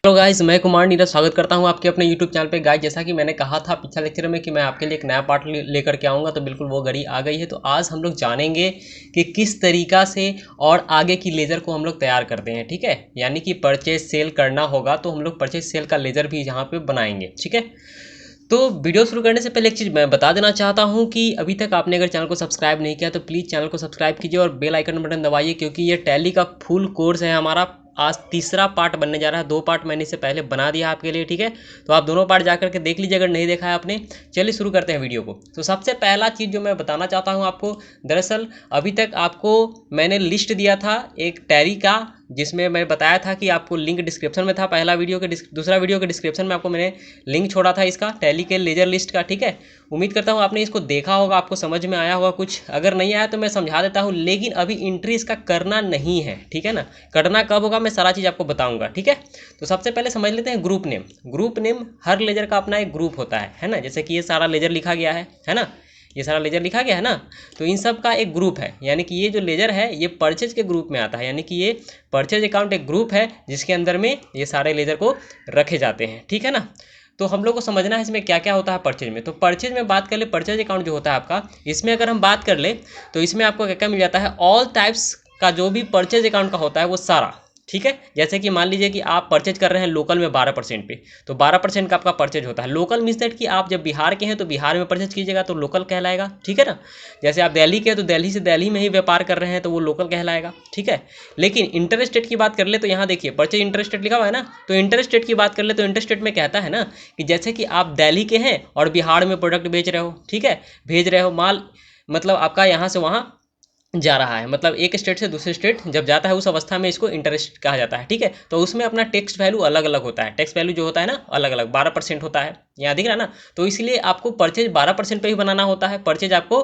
Hello guys, मैं कुमार नीरज स्वागत करता हूं आपके अपने यूट्यूब चैनल पे। गाइस, जैसा कि मैंने कहा था पिछले लेक्चर में कि मैं आपके लिए एक नया पार्ट लेकर के आऊंगा, तो बिल्कुल वो घड़ी आ गई है। तो आज हम लोग जानेंगे कि किस तरीका से और आगे की लेज़र को हम लोग तैयार करते हैं। ठीक है, यानी कि परचेज सेल करना होगा तो हम लोग परचेज सेल का लेज़र भी यहाँ पे बनाएंगे। ठीक है, तो वीडियो शुरू करने से पहले एक चीज़ मैं बता देना चाहता हूं कि अभी तक आपने अगर चैनल को सब्सक्राइब नहीं किया तो प्लीज़ चैनल को सब्सक्राइब कीजिए और बेल आइकन बटन दबाइए, क्योंकि ये टैली का फुल कोर्स है हमारा। आज तीसरा पार्ट बनने जा रहा है। 2 पार्ट मैंने इससे पहले बना दिया आपके लिए। ठीक है, तो आप दोनों पार्ट जाकर के देख लीजिए अगर नहीं देखा है आपने। चलिए शुरू करते हैं वीडियो को। तो सबसे पहला चीज़ जो मैं बताना चाहता हूँ आपको, दरअसल अभी तक आपको मैंने लिस्ट दिया था एक टैली का, जिसमें मैं बताया था कि आपको लिंक डिस्क्रिप्शन में था। पहला वीडियो के दूसरा वीडियो के डिस्क्रिप्शन में आपको मैंने लिंक छोड़ा था इसका, टैली के लेजर लिस्ट का। ठीक है, उम्मीद करता हूँ आपने इसको देखा होगा, आपको समझ में आया होगा कुछ। अगर नहीं आया तो मैं समझा देता हूँ, लेकिन अभी एंट्री इसका करना नहीं है। ठीक है ना, करना कब होगा मैं सारा चीज़ आपको बताऊंगा। ठीक है, तो सबसे पहले समझ लेते हैं ग्रुप नेम। ग्रुप नेम हर लेजर का अपना एक ग्रुप होता है ना। जैसे कि ये सारा लेजर लिखा गया है ना, ये सारा लेजर लिखा गया है ना। तो इन सब का एक ग्रुप है, यानी कि ये जो लेजर है ये परचेज के ग्रुप में आता है। यानी कि ये परचेज अकाउंट एक ग्रुप है जिसके अंदर में ये सारे लेजर को रखे जाते हैं। ठीक है ना, तो हम लोग को समझना है इसमें क्या क्या होता है परचेज में। तो परचेज में बात कर ले, परचेज अकाउंट जो होता है आपका, इसमें अगर हम बात कर ले तो इसमें आपको क्या क्या मिल जाता है, ऑल टाइप्स का जो भी परचेज अकाउंट का होता है वो सारा। ठीक है, जैसे कि मान लीजिए कि आप परचेज कर रहे हैं लोकल में 12% पे, तो 12% का आपका परचेज होता है। लोकल मीन्स दैट कि आप जब बिहार के हैं तो बिहार में परचेज कीजिएगा तो लोकल कहलाएगा। ठीक है ना, जैसे आप दिल्ली के हैं तो दिल्ली से दिल्ली में ही व्यापार कर रहे हैं तो वो लोकल कहलाएगा। ठीक है, लेकिन इंटर स्टेट की बात कर ले तो यहाँ देखिए परचेज इंटर स्टेट लिखा हुआ है ना। तो इंटर स्टेट की बात कर ले तो इंटर स्टेट में कहता है ना कि जैसे कि आप दिल्ली के हैं और बिहार में प्रोडक्ट बेच रहे हो। ठीक है, भेज रहे हो माल, मतलब आपका यहाँ से वहाँ जा रहा है, मतलब एक स्टेट से दूसरे स्टेट जब जाता है उस अवस्था में इसको इंटरेस्ट कहा जाता है। ठीक है, तो उसमें अपना टैक्स वैल्यू अलग अलग होता है। टैक्स वैल्यू जो होता है ना अलग अलग 12% होता है, यहाँ दिख रहा है ना। तो इसलिए आपको परचेज 12% पे ही बनाना होता है, परचेज आपको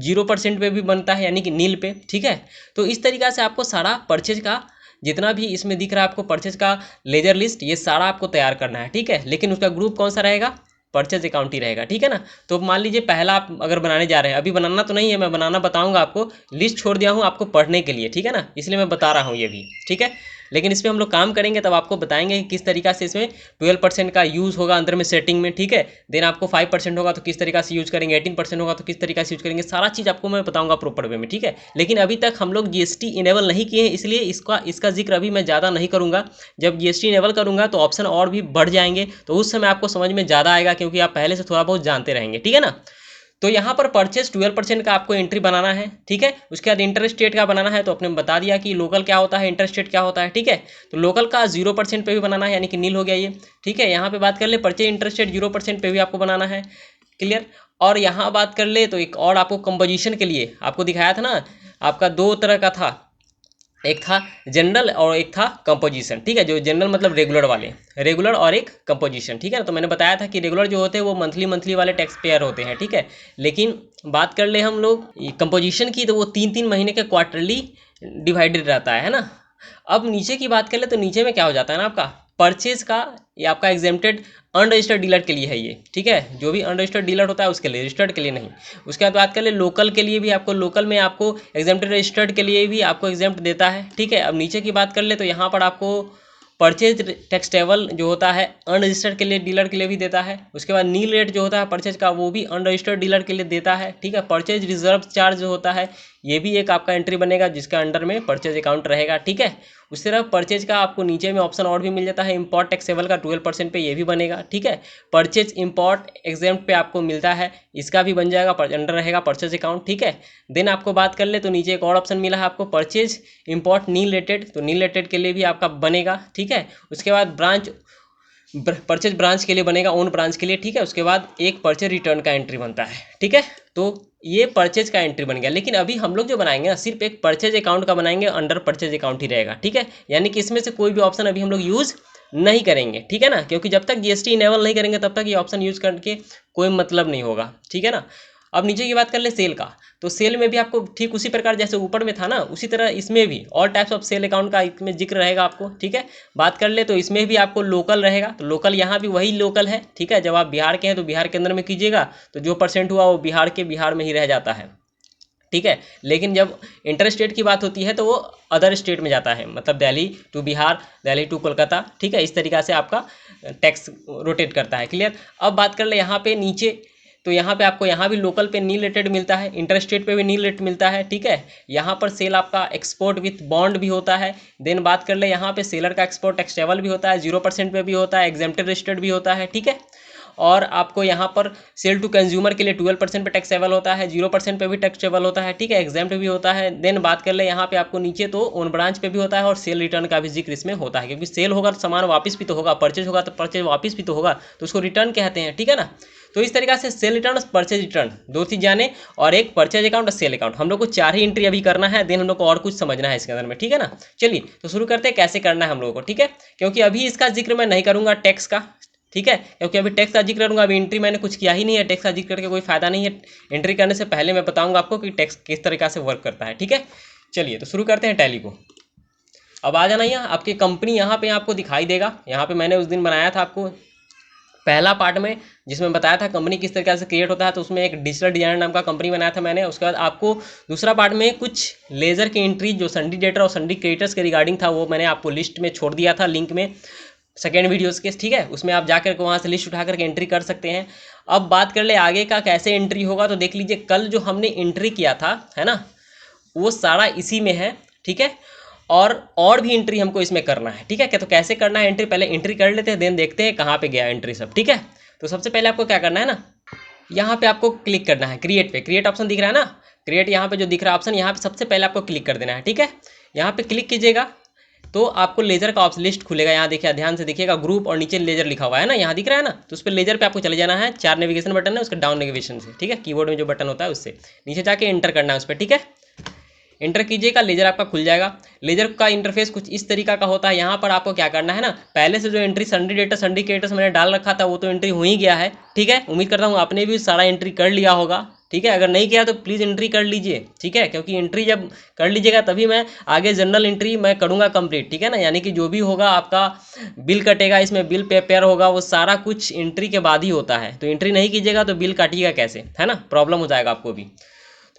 0% पे भी बनता है, यानी कि नील पे। ठीक है, तो इस तरीका से आपको सारा परचेज का जितना भी इसमें दिख रहा है आपको परचेज का लेजर लिस्ट, ये सारा आपको तैयार करना है। ठीक है, लेकिन उसका ग्रुप कौन सा रहेगा, परचेज अकाउंट ही रहेगा। ठीक है ना, तो मान लीजिए पहला आप अगर बनाने जा रहे हैं, अभी बनाना तो नहीं है, मैं बनाना बताऊंगा आपको, लिस्ट छोड़ दिया हूँ आपको पढ़ने के लिए। ठीक है ना, इसलिए मैं बता रहा हूँ ये भी। ठीक है, लेकिन इस पर हम लोग काम करेंगे तब आपको बताएंगे कि किस तरीका से इसमें 12% का यूज़ होगा अंदर में सेटिंग में। ठीक है, देन आपको 5% होगा तो किस तरीका से यूज करेंगे, 18% होगा तो किस तरीका से यूज करेंगे, सारा चीज़ आपको मैं बताऊंगा प्रॉपर वे में। ठीक है, लेकिन अभी तक हम लोग जीएसटी इनेबल नहीं किए हैं, इसलिए इसका जिक्र अभी मैं ज़्यादा नहीं करूँगा। जब जीएसटी इनेबल करूँगा तो ऑप्शन और भी बढ़ जाएंगे, तो उस समय आपको समझ में ज़्यादा आएगा, क्योंकि आप पहले से थोड़ा बहुत जानते रहेंगे। ठीक है ना, तो यहाँ पर परचेज 12% का आपको एंट्री बनाना है। ठीक है, उसके बाद इंटर स्टेट का बनाना है, तो आपने बता दिया कि लोकल क्या होता है, इंटर स्टेट क्या होता है। ठीक है, तो लोकल का 0% पे भी बनाना है, यानी कि नील हो गया ये। ठीक है, यहाँ पे बात कर ले परचेज इंटर स्टेट 0% पे भी आपको बनाना है, क्लियर। और यहाँ बात कर ले तो एक और आपको कंपोजिशन के लिए आपको दिखाया था ना, आपका दो तरह का था, एक था जनरल और एक था कंपोजिशन। ठीक है, जो जनरल मतलब रेगुलर वाले, रेगुलर और एक कंपोजिशन। ठीक है ना, तो मैंने बताया था कि रेगुलर जो होते हैं वो मंथली मंथली वाले टैक्स पेयर होते हैं। ठीक है, लेकिन बात कर ले हम लोग कंपोजिशन की, तो वो 3-3 महीने के क्वार्टरली डिवाइडेड रहता है ना। अब नीचे की बात कर ले तो नीचे में क्या हो जाता है ना, आपका परचेज का ये आपका एग्जेम्प्टेड अनरजिस्टर्ड डीलर के लिए है ये। ठीक है, जो भी अनरजिस्टर्ड डीलर होता है उसके लिए, रजिस्टर्ड के लिए नहीं। उसके बाद बात कर ले लोकल के लिए भी, आपको लोकल में आपको एग्जेम्प्टेड रजिस्टर्ड के लिए भी आपको एग्जेम्प्ट देता है। ठीक है, अब नीचे की बात कर ले तो यहाँ पर आपको परचेज टैक्स टेबल जो होता है अनरजिस्टर्ड के लिए, डीलर के लिए भी देता है। उसके बाद नील रेट जो होता है परचेज का वो भी अनरजिस्टर्ड डीलर के लिए देता है। ठीक है, परचेज रिजर्व चार्ज जो होता है ये भी एक आपका एंट्री बनेगा जिसका अंडर में परचेज अकाउंट रहेगा। ठीक है, उस तरह परचेज का आपको नीचे में ऑप्शन और भी मिल जाता है, इंपोर्ट टैक्सेबल का 12% पे ये भी बनेगा। ठीक है, परचेज इंपोर्ट एग्जेम्प्ट पे आपको मिलता है, इसका भी बन जाएगा, अंडर रहेगा परचेज अकाउंट। ठीक है, देन आपको बात कर ले तो नीचे एक और ऑप्शन मिला है आपको परचेज इंपोर्ट नील रेटेड, तो नील रेटेड के लिए भी आपका बनेगा। ठीक है, उसके बाद ब्रांच परचेज ब्रांच के लिए बनेगा, ओन ब्रांच के लिए। ठीक है, उसके बाद एक परचेज रिटर्न का एंट्री बनता है। ठीक है, तो ये परचेज का एंट्री बन गया, लेकिन अभी हम लोग जो बनाएंगे ना सिर्फ एक परचेज अकाउंट का बनाएंगे, अंडर परचेज अकाउंट ही रहेगा। ठीक है, यानी कि इसमें से कोई भी ऑप्शन अभी हम लोग यूज़ नहीं करेंगे। ठीक है ना, क्योंकि जब तक जीएसटी इनेबल नहीं करेंगे तब तक ये ऑप्शन यूज़ करके कोई मतलब नहीं होगा। ठीक है ना, अब नीचे की बात कर ले सेल का, तो सेल में भी आपको ठीक उसी प्रकार जैसे ऊपर में था ना, उसी तरह इसमें भी all types of sale account का इसमें जिक्र रहेगा आपको। ठीक है, बात कर ले तो इसमें भी आपको लोकल रहेगा, तो लोकल यहाँ भी वही लोकल है। ठीक है, जब आप बिहार के हैं तो बिहार के अंदर में कीजिएगा, तो जो परसेंट हुआ वो बिहार में ही रह जाता है। ठीक है। लेकिन जब इंटर स्टेट की बात होती है तो वो अदर स्टेट में जाता है, मतलब दिल्ली टू बिहार, दिल्ली टू कोलकाता, ठीक है। इस तरीक़ा से आपका टैक्स रोटेट करता है। क्लियर। अब बात कर ले यहाँ पे नीचे, तो यहाँ पे आपको यहाँ भी लोकल पे नील रेटेड मिलता है, इंटर स्टेट पे भी नील रेट मिलता है, ठीक है। यहाँ पर सेल आपका एक्सपोर्ट विथ बॉन्ड भी होता है। देन बात कर ले यहाँ पे सेलर का एक्सपोर्ट टैक्सेबल भी होता है, 0% पे भी होता है, एग्जेम्प्टेड रजिस्टर्ड भी होता है, ठीक है। और आपको यहाँ पर सेल टू कंज्यूमर के लिए 12% पे टैक्सेबल होता है, 0% पे भी टैक्सेबल होता है, ठीक है, एग्जाम्प्ट भी होता है। देन बात कर ले यहाँ पे आपको नीचे तो ओन ब्रांच पे भी होता है और सेल रिटर्न का भी जिक्र इसमें होता है, क्योंकि सेल होगा तो सामान वापस भी तो होगा, परचेज होगा तो परचेज वापस भी तो होगा, तो उसको रिटर्न कहते हैं, ठीक है ना। तो इस तरीका से सेल रिटर्न और परचेज रिटर्न दो चीज जाने, और एक परचेज अकाउंट और सेल अकाउंट, हम लोग को 4 ही एंट्री अभी करना है। देन हम लोग को और कुछ समझना है इसके अंदर में, ठीक है ना। चलिए तो शुरू करते हैं कैसे करना है हम लोगों को, ठीक है। क्योंकि अभी इसका जिक्र मैं नहीं करूंगा टैक्स का, ठीक है, क्योंकि अभी टैक्स का जिक्र करूंगा, अभी एंट्री मैंने कुछ किया ही नहीं है, टैक्स का जिक्र करके कोई फायदा नहीं है। एंट्री करने से पहले मैं बताऊंगा आपको कि टैक्स किस तरीका से वर्क करता है, ठीक है। चलिए तो शुरू करते हैं टैली को। अब आ जाना यहाँ आपकी कंपनी, यहाँ पे आपको दिखाई देगा। यहाँ पे मैंने उस दिन बनाया था आपको पहला पार्ट में, जिसमें बताया था कंपनी किस तरीके से क्रिएट होता है, तो उसमें एक डिजिटल डिजाइनर नाम का कंपनी बनाया था मैंने। उसके बाद आपको दूसरा पार्ट में कुछ लेजर की एंट्री जो संडी डेटर और संडी क्रिएटर्स के रिगार्डिंग था, वो मैंने आपको लिस्ट में छोड़ दिया था लिंक में, सेकेंड वीडियोस के, ठीक है। उसमें आप जाकर के वहाँ से लिस्ट उठा करके एंट्री कर सकते हैं। अब बात कर ले आगे का कैसे एंट्री होगा, तो देख लीजिए कल जो हमने एंट्री किया था, है ना, वो सारा इसी में है, ठीक है। और भी एंट्री हमको इसमें करना है, ठीक है। क्या तो कैसे करना है एंट्री, पहले एंट्री कर लेते हैं, देन देखते हैं कहाँ पे गया एंट्री सब, ठीक है। तो सबसे पहले आपको क्या करना है ना, यहाँ पे आपको क्लिक करना है क्रिएट पे, क्रिएट ऑप्शन दिख रहा है ना, क्रिएट यहाँ पे जो दिख रहा है ऑप्शन, यहाँ पे सबसे पहले आपको क्लिक कर देना है, ठीक है। यहाँ पे क्लिक कीजिएगा तो आपको लेजर का ऑप्शन लिस्ट खुलेगा। यहाँ देखिए, ध्यान से देखिएगा, ग्रुप और नीचे लेजर लिखा हुआ है ना, यहाँ दिख रहा है ना, तो उस पर लेजर पे आपको चले जाना है। 4 नेविगेशन बटन है, उसके डाउन नेविगेशन से, ठीक है, कीबोर्ड में जो बटन होता है उससे नीचे जाके एंटर करना है उस पर, ठीक है। एंटर कीजिएगा, लेजर आपका खुल जाएगा। लेजर का इंटरफेस कुछ इस तरीका का होता है। यहाँ पर आपको क्या करना है ना, पहले से जो एंट्री संडी डेटा संडी क्रिएटर्स मैंने डाल रखा था वो तो एंट्री हो ही गया है, ठीक है। उम्मीद करता हूँ आपने भी सारा एंट्री कर लिया होगा, ठीक है। अगर नहीं किया तो प्लीज़ एंट्री कर लीजिए, ठीक है, क्योंकि एंट्री जब कर लीजिएगा तभी मैं आगे जनरल एंट्री मैं करूँगा कंप्लीट, ठीक है ना। यानी कि जो भी होगा आपका बिल कटेगा, इसमें बिल पेयर होगा, वो सारा कुछ एंट्री के बाद ही होता है। तो एंट्री नहीं कीजिएगा तो बिल काटिएगा कैसे, है ना, प्रॉब्लम हो जाएगा आपको भी।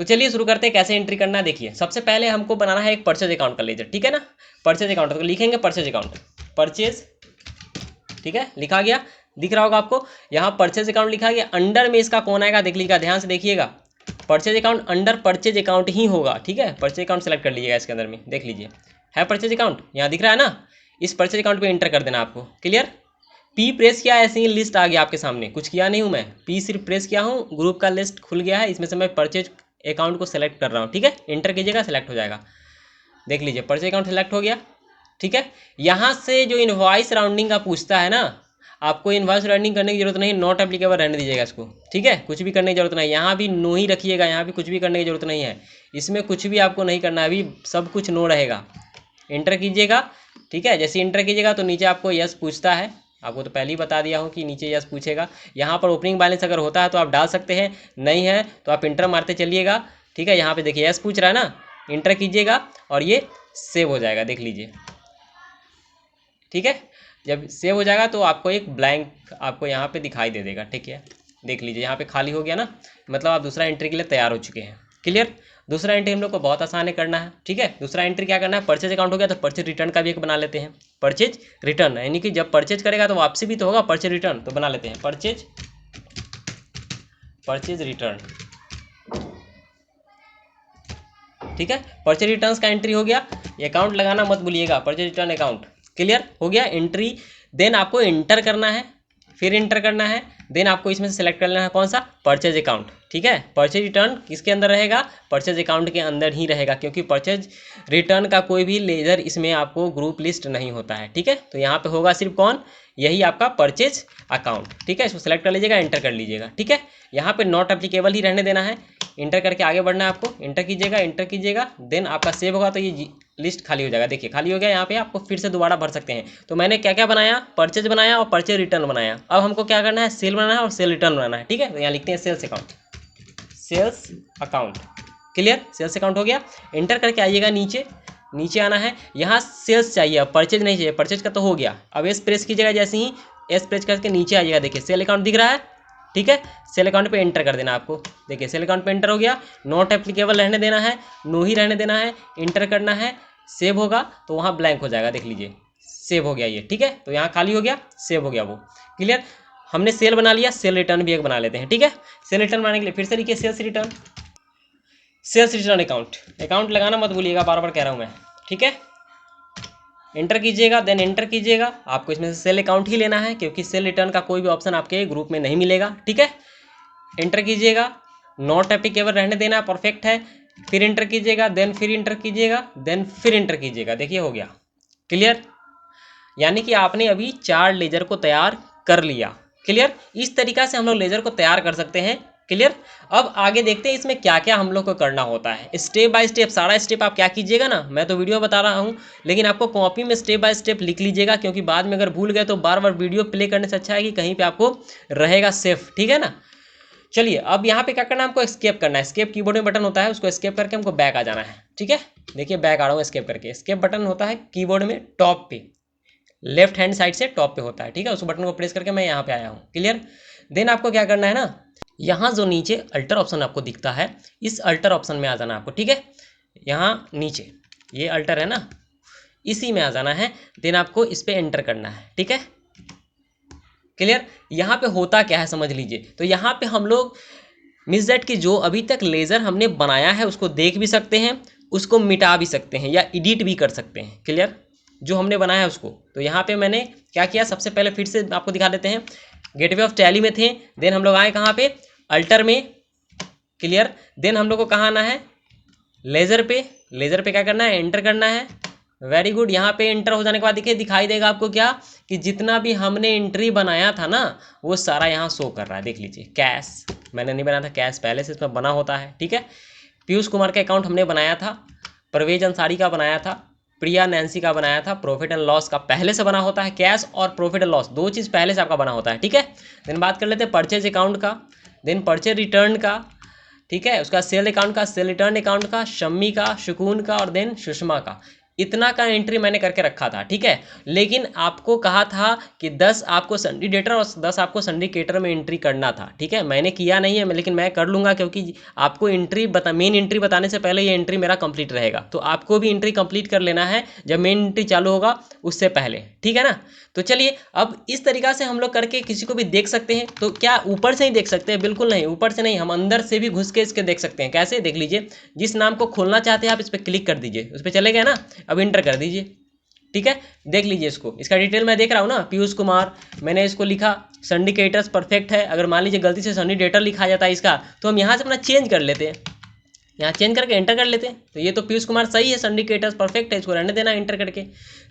तो चलिए शुरू करते हैं कैसे एंट्री करना है। देखिए सबसे पहले हमको बनाना है एक परचेज अकाउंट का लेजर, ठीक है ना। परचेज अकाउंट तो लिखेंगे परचेज अकाउंट, परचेज, ठीक है, लिखा गया, दिख रहा होगा आपको, यहाँ परचेज अकाउंट लिखा गया। अंडर में इसका कौन आएगा देख लीजिएगा, ध्यान से देखिएगा, purchase account under purchase account ही होगा, ठीक है। परचेज अकाउंट सेलेक्ट कर लीजिएगा, इसके अंदर में देख लीजिए है परचेज अकाउंट, यहाँ दिख रहा है ना। इस परचेज अकाउंट पे एंटर कर देना आपको, क्लियर। पी प्रेस किया, ऐसे ही लिस्ट आ गया आपके सामने, कुछ किया नहीं हूँ मैं, पी सिर्फ प्रेस किया हूँ, ग्रुप का लिस्ट खुल गया है, इसमें से मैं परचेज अकाउंट को सेलेक्ट कर रहा हूँ, ठीक है। एंटर कीजिएगा, सेलेक्ट हो जाएगा, देख लीजिए परचेज अकाउंट सेलेक्ट हो गया, ठीक है। यहाँ से जो इनवॉइस राउंडिंग का पूछता है ना, आपको इनवॉइस राउंडिंग करने की जरूरत नहीं, नॉट एप्लीकेबल रहने दीजिएगा इसको, ठीक है, कुछ भी करने की जरूरत नहीं। यहाँ भी नो ही रखिएगा, यहाँ भी कुछ भी करने की जरूरत नहीं है, इसमें कुछ भी आपको नहीं करना है, अभी सब कुछ नो रहेगा। एंटर कीजिएगा, ठीक है। जैसे एंटर कीजिएगा तो नीचे आपको यस पूछता है, आपको तो पहले ही बता दिया हूँ कि नीचे यस पूछेगा। यहाँ पर ओपनिंग बैलेंस अगर होता है तो आप डाल सकते हैं, नहीं है तो आप इंटर मारते चलिएगा, ठीक है। यहाँ पे देखिए यस पूछ रहा है ना, इंटर कीजिएगा और ये सेव हो जाएगा, देख लीजिए, ठीक है। जब सेव हो जाएगा तो आपको एक ब्लैंक आपको यहाँ पे दिखाई दे देगा, ठीक है, देख लीजिए यहाँ पे खाली हो गया ना, मतलब आप दूसरा एंट्री के लिए तैयार हो चुके हैं, क्लियर। दूसरा एंट्री हम लोग को बहुत आसान है करना है, ठीक है। दूसरा एंट्री क्या करना है, परचेज अकाउंट हो गया तो परचेज रिटर्न का भी एक बना लेते हैं, परचेज रिटर्न, यानी कि जब परचेज करेगा तो वापसी भी तो होगा, परचेज रिटर्न तो बना लेते हैं, परचेज रिटर्न, ठीक है। परचेज रिटर्न्स का एंट्री हो गया, ये अकाउंट लगाना मत भूलिएगा, परचेज रिटर्न अकाउंट, क्लियर हो गया एंट्री। देन आपको इंटर करना है, फिर इंटर करना है, देन आपको इसमें से सेलेक्ट कर लेना है कौन सा, परचेज अकाउंट, ठीक है। परचेज रिटर्न किसके अंदर रहेगा, परचेज अकाउंट के अंदर ही रहेगा, क्योंकि परचेज रिटर्न का कोई भी लेजर इसमें आपको ग्रुप लिस्ट नहीं होता है, ठीक है। तो यहाँ पे होगा सिर्फ कौन, यही आपका परचेज अकाउंट, ठीक है। इसको सेलेक्ट कर लीजिएगा, एंटर कर लीजिएगा, ठीक है। यहाँ पे नॉट एप्लीकेबल ही रहने देना है, इंटर करके आगे बढ़ना है आपको, इंटर कीजिएगा, देन आपका सेव होगा तो ये लिस्ट खाली हो जाएगा, देखिए खाली हो गया। यहाँ पे आपको फिर से दोबारा भर सकते हैं। तो मैंने क्या क्या बनाया, परचेज बनाया और परचेज रिटर्न बनाया। अब हमको क्या करना है, सेल बनाना है और सेल रिटर्न बनाना है, ठीक है। तो यहाँ लिखते हैं sales account, clear, sales account हो गया। एंटर करके आइएगा, नीचे आना है, यहाँ सेल्स चाहिए, अब परचेज नहीं चाहिए, परचेज का तो हो गया। अब एस प्रेस कीजिएगा, जैसे ही एस प्रेस करके नीचे आइएगा, देखिए सेल अकाउंट दिख रहा है, ठीक है, सेल अकाउंट पे एंटर कर देना आपको। देखिए सेल अकाउंट पे एंटर हो गया, नॉट एप्लीकेबल रहने देना है, नो ही रहने देना है, इंटर करना है, सेव होगा तो वहाँ ब्लैंक हो जाएगा, देख लीजिए सेव हो गया ये, ठीक है। तो यहाँ खाली हो गया, सेव हो गया वो, क्लियर। हमने सेल बना लिया, सेल रिटर्न भी एक बना लेते हैं, ठीक है। सेल रिटर्न बनाने के लिए फिर से लिखिए sales return, sales return account, account लगाना मत भूलिएगा, बार बार कह रहा हूँ मैं, ठीक है। एंटर कीजिएगा, देन एंटर कीजिएगा, आपको इसमें से सेल अकाउंट ही लेना है क्योंकि सेल रिटर्न का कोई भी ऑप्शन आपके ग्रुप में नहीं मिलेगा, ठीक है। एंटर कीजिएगा, नॉट एप्लीकेबल रहने देना, परफेक्ट है। फिर एंटर कीजिएगा, देन फिर एंटर कीजिएगा, देन फिर एंटर कीजिएगा, देखिए हो गया, क्लियर। यानी कि आपने अभी 4 लेजर को तैयार कर लिया, क्लियर। इस तरीका से हम लोग लेजर को तैयार कर सकते हैं, क्लियर। अब आगे देखते हैं इसमें क्या क्या हम लोग को करना होता है, स्टेप बाय स्टेप सारा स्टेप आप क्या कीजिएगा ना, मैं तो वीडियो बता रहा हूँ लेकिन आपको कॉपी में स्टेप बाय स्टेप लिख लीजिएगा, क्योंकि बाद में अगर भूल गए तो बार बार वीडियो प्ले करने से अच्छा है कि कहीं पे आपको रहेगा सेफ, ठीक है ना। चलिए अब यहाँ पे क्या करना है, हमको एस्केप करना है। एस्केप कीबोर्ड में बटन होता है, उसको एस्केप करके हमको बैक आ जाना है, ठीक है। देखिए बैक आ रहा हूँ एस्केप करके। एस्केप बटन होता है कीबोर्ड में टॉप पे, लेफ्ट हैंड साइड से टॉप पे होता है, ठीक है। उस बटन को प्रेस करके मैं यहाँ पे आया हूँ, क्लियर। देन आपको क्या करना है ना, यहाँ जो नीचे अल्टर ऑप्शन आपको दिखता है, इस अल्टर ऑप्शन में आ जाना आपको, ठीक है। यहाँ नीचे ये अल्टर है ना, इसी में आ जाना है। देन आपको इस पर एंटर करना है, ठीक है, क्लियर। यहाँ पे होता क्या है समझ लीजिए। तो यहाँ पे हम लोग मिस दैट की जो अभी तक लेज़र हमने बनाया है उसको देख भी सकते हैं, उसको मिटा भी सकते हैं या एडिट भी कर सकते हैं, क्लियर। जो हमने बनाया है उसको, तो यहाँ पे मैंने क्या किया, सबसे पहले फिर से आपको दिखा देते हैं। गेटवे ऑफ टैली में थे, देन हम लोग आए कहाँ पे, अल्टर में, क्लियर। देन हम लोग को कहाँ आना है, लेज़र पे। लेज़र पे क्या करना है, एंटर करना है, वेरी गुड। यहाँ पे एंटर हो जाने के बाद देखिए दिखाई देगा आपको क्या, कि जितना भी हमने एंट्री बनाया था ना वो सारा यहाँ शो कर रहा है, देख लीजिए। कैश मैंने नहीं बनाया था, कैश पहले से इसमें बना होता है, ठीक है। पीयूष कुमार का अकाउंट हमने बनाया था, परवेज अंसारी का बनाया था, प्रिया नैन्सी का बनाया था, प्रॉफिट एंड लॉस का पहले से बना होता है। कैश और प्रॉफिट एंड लॉस दो चीज़ पहले से आपका बना होता है, ठीक है। देन बात कर लेते हैं परचेज अकाउंट का, देन परचेज रिटर्न का, ठीक है। उसका सेल अकाउंट का, सेल रिटर्न अकाउंट का, शम्मी का, सुकून का और देन सुषमा का। इतना का एंट्री मैंने करके रखा था, ठीक है। लेकिन आपको कहा था कि 10 आपको सिंडिकेटर और 10 आपको सिंडिकेटर में एंट्री करना था, ठीक है। मैंने किया नहीं है लेकिन मैं कर लूँगा, क्योंकि आपको एंट्री मेन एंट्री बताने से पहले ये एंट्री मेरा कंप्लीट रहेगा। तो आपको भी एंट्री कंप्लीट कर लेना है जब मेन एंट्री चालू होगा उससे पहले, ठीक है ना। तो चलिए अब इस तरीका से हम लोग करके किसी को भी देख सकते हैं। तो क्या ऊपर से ही देख सकते हैं, बिल्कुल नहीं, ऊपर से नहीं, हम अंदर से भी घुस के इसके देख सकते हैं। कैसे, देख लीजिए। जिस नाम को खोलना चाहते हैं आप इस पर क्लिक कर दीजिए, उस पर चले गए ना, अब इंटर कर दीजिए, ठीक है। देख लीजिए इसको, इसका डिटेल मैं देख रहा हूँ ना, पीयूष कुमार, मैंने इसको लिखा सिंडिकेटर्स परफेक्ट है। अगर मान लीजिए गलती से सिंडिकेटर लिखा जाता है इसका, तो हम यहाँ से अपना चेंज कर लेते हैं, यहाँ चेंज करके एंटर कर लेते हैं। तो ये तो पीयूष कुमार सही है, सिंडिकेटर्स परफेक्ट है, इसको रहने देना एंटर करके।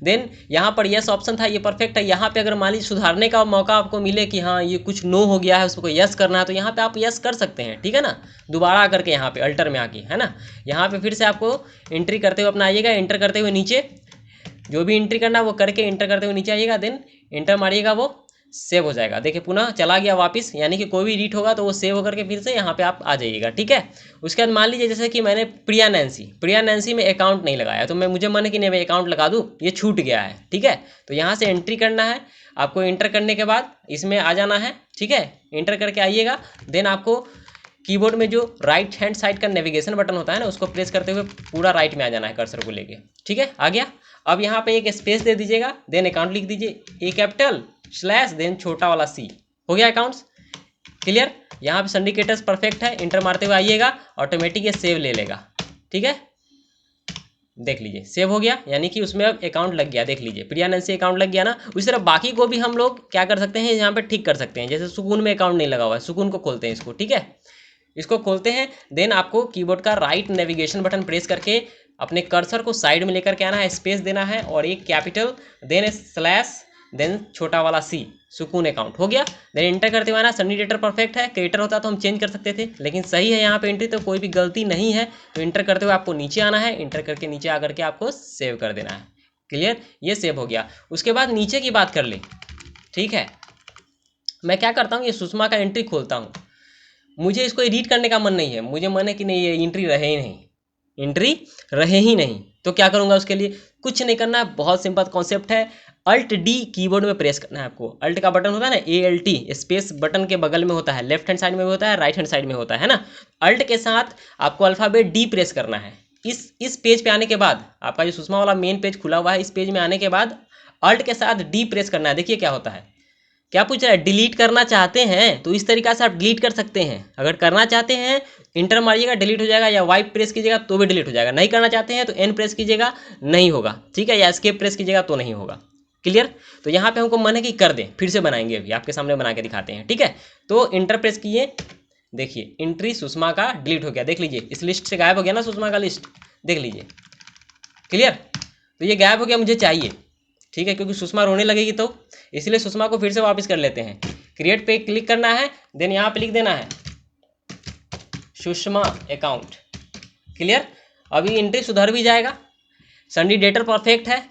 देन यहाँ पर यस ऑप्शन था, ये परफेक्ट है। यहाँ पे अगर मान लीजिए सुधारने का मौका आपको मिले कि हाँ ये कुछ नो हो गया है, उसको यस करना है, तो यहाँ पे आप यस कर सकते हैं, ठीक है ना। दोबारा आकर के यहाँ पे अल्टर में आके, है ना, यहाँ पे फिर से आपको एंट्री करते हुए अपना आइएगा, एंटर करते हुए नीचे जो भी एंट्री करना है वो करके एंटर करते हुए नीचे आइएगा, देन एंटर मारिएगा, वो सेव हो जाएगा। देखिए पुनः चला गया वापस, यानी कि कोई भी एडिट होगा तो वो सेव होकर के फिर से यहाँ पे आप आ जाइएगा, ठीक है। उसके बाद मान लीजिए जैसे कि मैंने प्रिया नैन्सी में अकाउंट नहीं लगाया, तो मैं मुझे मन है कि नहीं मैं अकाउंट लगा दूँ, ये छूट गया है, ठीक है। तो यहाँ से एंट्री करना है आपको, एंटर करने के बाद इसमें आ जाना है, ठीक है। एंटर करके आइएगा, देन आपको कीबोर्ड में जो राइट हैंड साइड का नेविगेशन बटन होता है ना, उसको प्रेस करते हुए पूरा राइट में आ जाना है कर्सर को लेके, ठीक है। आ गया। अब यहाँ पे एक स्पेस दे दीजिएगा, देन अकाउंट लिख दीजिए, ए कैपिटल स्लैश देन छोटा वाला सी, हो गया अकाउंट्स, क्लियर। यहाँ पे सिंडिकेटर्स परफेक्ट है, इंटर मारते हुए आइएगा, ऑटोमेटिक ये सेव ले लेगा, ठीक है। देख लीजिए सेव हो गया, यानी कि उसमें अब अकाउंट लग गया, देख लीजिए प्रिया नैन्सी अकाउंट लग गया ना। उसी तरह बाकी को भी हम लोग क्या कर सकते हैं, यहाँ पे ठीक कर सकते हैं। जैसे सुकून में अकाउंट नहीं लगा हुआ है, सुकून को खोलते हैं इसको, ठीक है। इसको खोलते हैं, देन आपको कीबोर्ड का राइट नेविगेशन बटन प्रेस करके अपने कर्सर को साइड में लेकर के आना है, स्पेस देना है और एक कैपिटल देन स्लैश देन छोटा वाला सी, सुकून अकाउंट, हो गया। देन एंटर करते हुए आना, सिंडिकेटर परफेक्ट है, क्रिएटर होता तो हम चेंज कर सकते थे, लेकिन सही है यहाँ पे एंट्री, तो कोई भी गलती नहीं है। तो एंटर करते हुए आपको नीचे आना है, एंटर करके नीचे आकर के आपको सेव कर देना है, क्लियर, ये सेव हो गया। उसके बाद नीचे की बात कर ले, ठीक है। मैं क्या करता हूँ, ये सुषमा का एंट्री खोलता हूँ, मुझे इसको एडिट करने का मन नहीं है, मुझे मन है कि नहीं ये एंट्री रहे ही नहीं, एंट्री रहे ही नहीं। तो क्या करूँगा, उसके लिए कुछ नहीं करना है, बहुत सिंपल कॉन्सेप्ट है। अल्ट डी कीबोर्ड में प्रेस करना है आपको। अल्ट का बटन होता है ना, ALT स्पेस बटन के बगल में होता है, लेफ्ट हैंड साइड में भी होता है, राइट हैंड साइड में होता है ना। अल्ट के साथ आपको अल्फ़ाबेट डी प्रेस करना है। इस पेज पे आने के बाद, आपका जो सुषमा वाला मेन पेज खुला हुआ है, इस पेज में आने के बाद अल्ट के साथ डी प्रेस करना है। देखिए क्या होता है, क्या पूछ रहा है, डिलीट करना चाहते हैं तो इस तरीका से आप डिलीट कर सकते हैं। अगर करना चाहते हैं इंटर मारिएगा, डिलीट हो जाएगा, या वाइप प्रेस कीजिएगा तो भी डिलीट हो जाएगा। नहीं करना चाहते हैं तो एन प्रेस कीजिएगा, नहीं होगा, ठीक है, या एस्केप प्रेस कीजिएगा तो नहीं होगा। क्लियर। तो यहाँ पे हमको मन है कि कर दें, फिर से बनाएंगे, अभी आपके सामने बना के दिखाते हैं, ठीक है। तो इंटर प्रेस किए, देखिए एंट्री सुषमा का डिलीट हो गया, देख लीजिए इस लिस्ट से गायब हो गया ना सुषमा का लिस्ट, देख लीजिए। क्लियर। तो ये गायब हो गया, मुझे चाहिए, ठीक है, क्योंकि सुषमा रोने लगेगी तो, इसलिए सुषमा को फिर से वापस कर लेते हैं। क्रिएट पे क्लिक करना है, देन यहाँ पे लिख देना है सुषमा अकाउंट। क्लियर। अभी एंट्री सुधर भी जाएगा। संडी डेटर परफेक्ट है,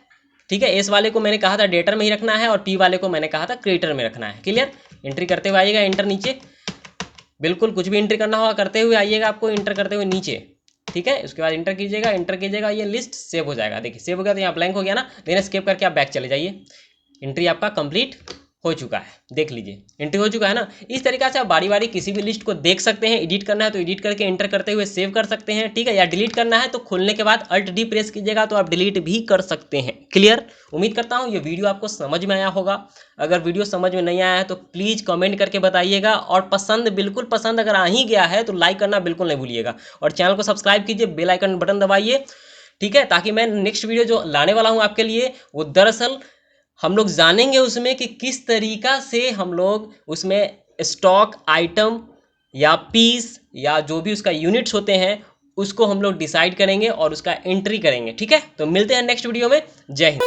ठीक है। एस वाले को मैंने कहा था डेटर में ही रखना है और पी वाले को मैंने कहा था क्रिएटर में रखना है। क्लियर। एंट्री करते हुए आइएगा, एंटर नीचे, बिल्कुल कुछ भी एंट्री करना होगा करते हुए आइएगा, आपको एंटर करते हुए नीचे, ठीक है। उसके बाद इंटर कीजिएगा, ये लिस्ट सेव हो जाएगा। देखिए सेव हो गया, तो यहाँ ब्लैंक हो गया ना, देन एस्केप करके आप बैक चले जाइए। एंट्री आपका कंप्लीट हो चुका है, देख लीजिए एंट्री हो चुका है ना। इस तरीका से आप बारी बारी किसी भी लिस्ट को देख सकते हैं। एडिट करना है तो एडिट करके एंटर करते हुए सेव कर सकते हैं, ठीक है, या डिलीट करना है तो खोलने के बाद अल्ट डी प्रेस कीजिएगा तो आप डिलीट भी कर सकते हैं। क्लियर। उम्मीद करता हूँ ये वीडियो आपको समझ में आया होगा। अगर वीडियो समझ में नहीं आया है तो प्लीज़ कमेंट करके बताइएगा, और पसंद, बिल्कुल पसंद अगर आ ही गया है तो लाइक करना बिल्कुल नहीं भूलिएगा, और चैनल को सब्सक्राइब कीजिए, बेल आइकन बटन दबाइए, ठीक है, ताकि मैं नेक्स्ट वीडियो जो लाने वाला हूँ आपके लिए, वो दरअसल हम लोग जानेंगे उसमें कि किस तरीका से हम लोग उसमें स्टॉक आइटम या पीस या जो भी उसका यूनिट्स होते हैं उसको हम लोग डिसाइड करेंगे और उसका एंट्री करेंगे, ठीक है। तो मिलते हैं नेक्स्ट वीडियो में। जय हिंद।